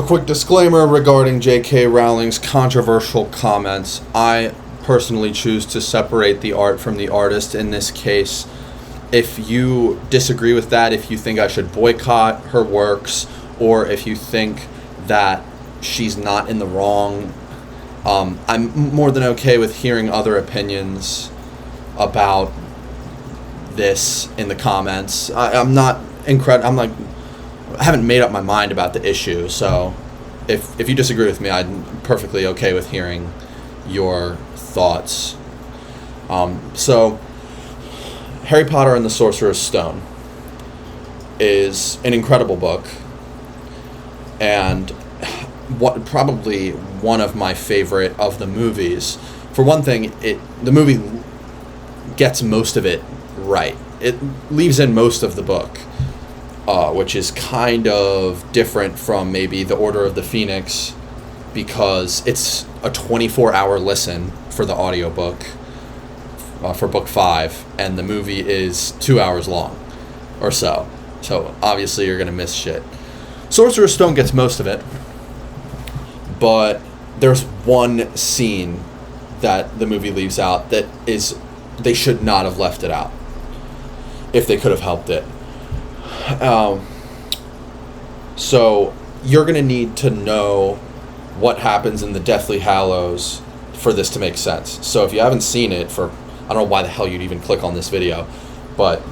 quick disclaimer regarding J.K. Rowling's controversial comments. I personally choose to separate the art from the artist in this case. If you disagree with that, if you think I should boycott her works, or if you think that she's not in the wrong, I'm more than okay with hearing other opinions about this in the comments. I haven't made up my mind about the issue, so if you disagree with me, I'm perfectly okay with hearing your thoughts. So Harry Potter and the Sorcerer's Stone is an incredible book, and probably one of my favorite of the movies. For one thing, the movie gets most of it right. It leaves in most of the book, which is kind of different from maybe The Order of the Phoenix, because it's a 24-hour listen for the audiobook for book 5, and the movie is 2 hours long or so. So obviously you're going to miss shit. Sorcerer's Stone gets most of it, but there's one scene that the movie leaves out that they should not have left it out if they could have helped it. So you're going to need to know what happens in the Deathly Hallows for this to make sense. So if you haven't seen it, I don't know why the hell you'd even click on this video, but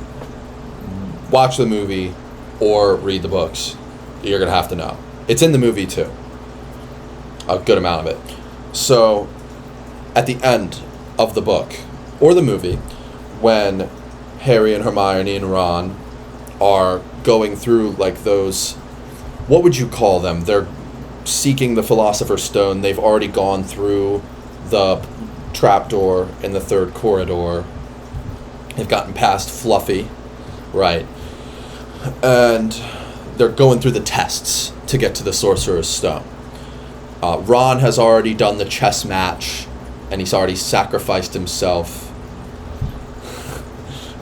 watch the movie or read the books. You're going to have to know. It's in the movie too. A good amount of it. So at the end of the book or the movie, when Harry and Hermione and Ron are going through like those, what would you call them? They're seeking the Philosopher's Stone. They've already gone through the trapdoor in the third corridor. They've gotten past Fluffy, right? And they're going through the tests to get to the Sorcerer's Stone. Ron has already done the chess match, and he's already sacrificed himself.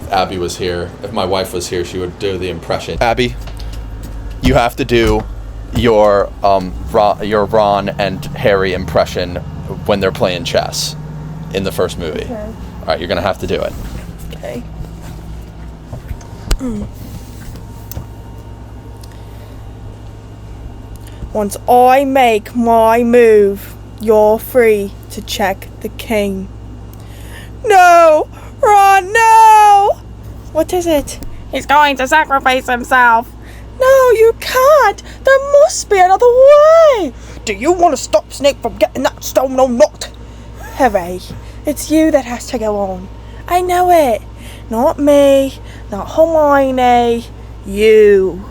If Abby was here, if my wife was here, she would do the impression. Abby, you have to do your Ron and Harry impression when they're playing chess in the first movie. Okay. All right, you're going to have to do it. Okay. Once I make my move, you're free to check the king. No! Ron, no! What is it? He's going to sacrifice himself. No, you can't! There must be another way! Do you want to stop Snape from getting that stone or not? Harry, it's you that has to go on. I know it. Not me, not Hermione, you.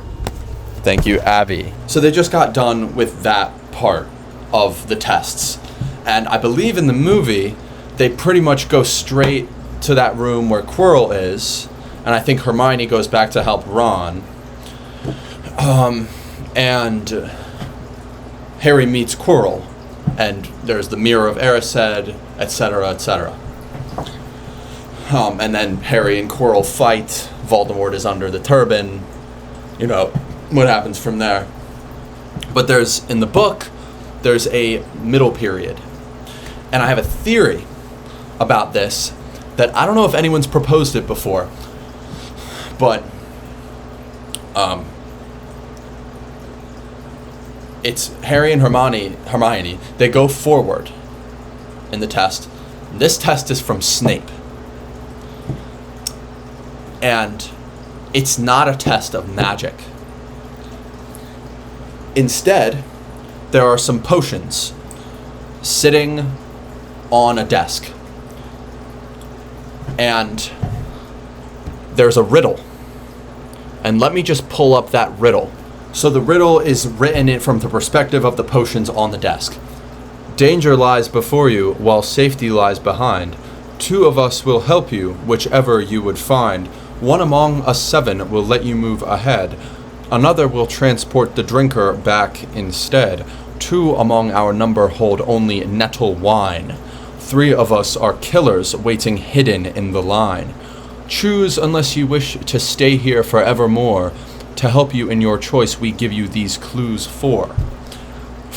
Thank you, Abby. So they just got done with that part of the tests. And I believe in the movie, they pretty much go straight to that room where Quirrell is. And I think Hermione goes back to help Ron. And Harry meets Quirrell. And there's the Mirror of Erised, etc., etc. And then Harry and Quirrell fight. Voldemort is under the turban. You know, what happens from there. But in the book, there's a middle period. And I have a theory about this that I don't know if anyone's proposed it before. But it's Harry and Hermione. They go forward in the test. This test is from Snape. And it's not a test of magic. Instead, there are some potions sitting on a desk. And there's a riddle. And let me just pull up that riddle. So the riddle is written in from the perspective of the potions on the desk. Danger lies before you, while safety lies behind. 2 of us will help you, whichever you would find. 1 among us 7 will let you move ahead. Another will transport the drinker back instead. 2 among our number hold only nettle wine. 3 of us are killers waiting hidden in the line. Choose unless you wish to stay here forevermore. To help you in your choice, we give you these clues 4.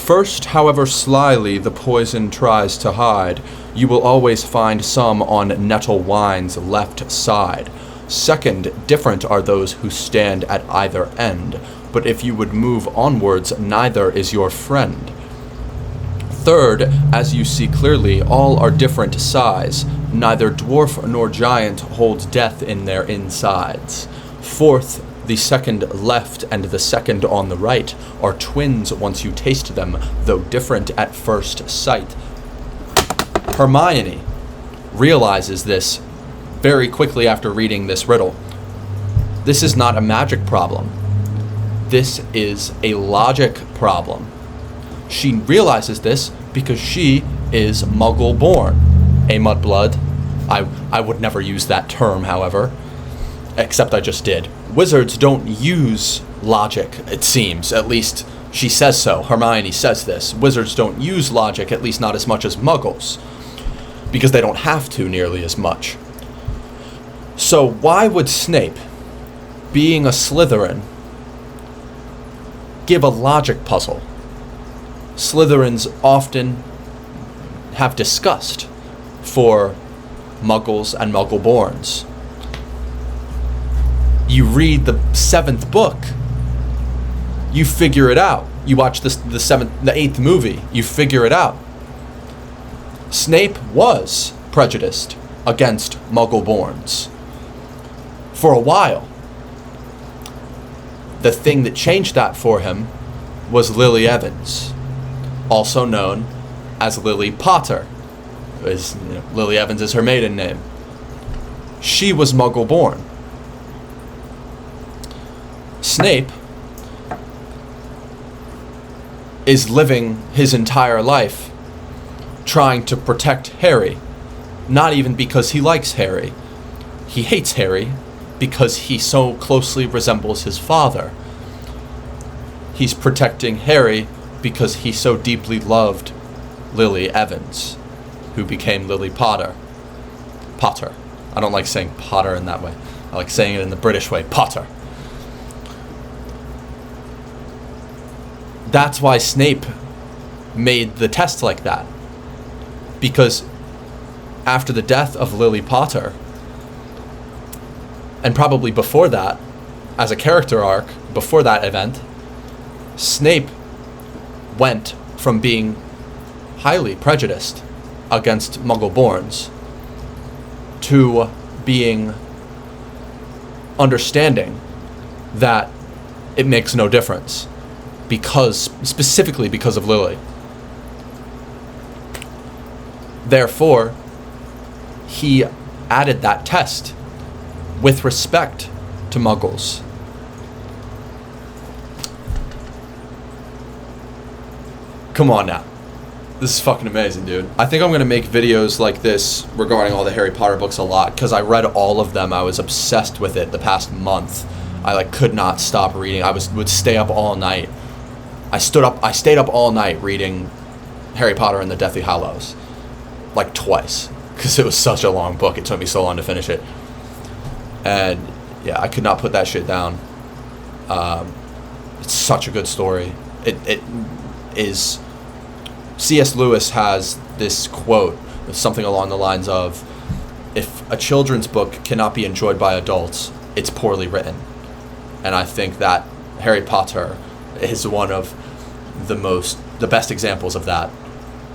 First, however slyly the poison tries to hide, you will always find some on Nettle Wine's left side. Second, different are those who stand at either end, but if you would move onwards, neither is your friend. Third, as you see clearly, all are different size. Neither dwarf nor giant hold death in their insides. Fourth, the second left and the second on the right are twins once you taste them, though different at first sight. Hermione realizes this very quickly after reading this riddle. This is not a magic problem. This is a logic problem. She realizes this because she is Muggle-born. A mudblood. I would never use that term, however. Except I just did. Wizards don't use logic, it seems. At least she says so. Hermione says this. Wizards don't use logic, at least not as much as Muggles. Because they don't have to nearly as much. So why would Snape, being a Slytherin, give a logic puzzle? Slytherins often have disgust for Muggles and Muggle-borns. You read the 7th book, you figure it out. You watch the 8th movie, you figure it out. Snape was prejudiced against Muggle-borns for a while. The thing that changed that for him was Lily Evans, also known as Lily Potter. Lily Evans is her maiden name. She was Muggle-born. Snape is living his entire life trying to protect Harry, not even because he likes Harry. He hates Harry because he so closely resembles his father. He's protecting Harry because he so deeply loved Lily Evans, who became Lily Potter. Potter. I don't like saying Potter in that way. I like saying it in the British way. Potter. That's why Snape made the test like that. Because after the death of Lily Potter, and probably before that, as a character arc, before that event, Snape went from being highly prejudiced against Muggle-borns to being understanding that it makes no difference, specifically because of Lily. Therefore, he added that test with respect to Muggles. Come on now. This is fucking amazing, dude. I think I'm going to make videos like this regarding all the Harry Potter books a lot, because I read all of them. I was obsessed with it the past month. I could not stop reading. Would stay up all night. I stayed up all night reading Harry Potter and the Deathly Hallows. Twice. Because it was such a long book. It took me so long to finish it. And yeah, I could not put that shit down. It's such a good story. It is... C.S. Lewis has this quote, something along the lines of, if a children's book cannot be enjoyed by adults, it's poorly written. And I think that Harry Potter is one of the best examples of that,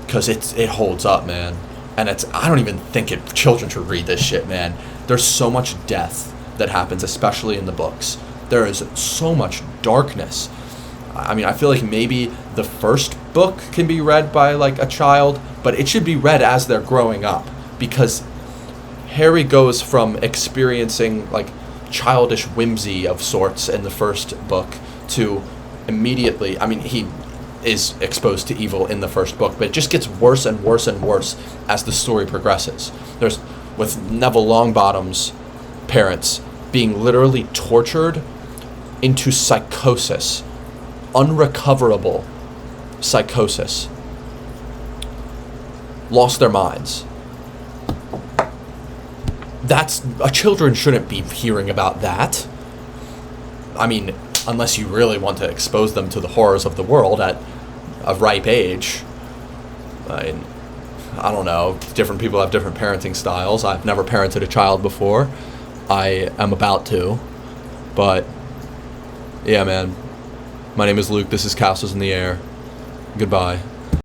because it holds up, man. And I don't even think children should read this shit, man. There's so much death that happens, especially in the books. There is so much darkness. I mean, I feel like maybe the first book can be read by a child, but it should be read as they're growing up, because Harry goes from experiencing childish whimsy of sorts in the first book to immediately, I mean, he is exposed to evil in the first book, but it just gets worse and worse and worse as the story progresses. There's, with Neville Longbottom's parents being literally tortured into psychosis, unrecoverable psychosis, lost their minds. Children shouldn't be hearing about that. I mean, unless you really want to expose them to the horrors of the world at a ripe age. I don't know. Different people have different parenting styles. I've never parented a child before. I am about to. But, yeah, man. My name is Luke. This is Castles in the Air. Goodbye.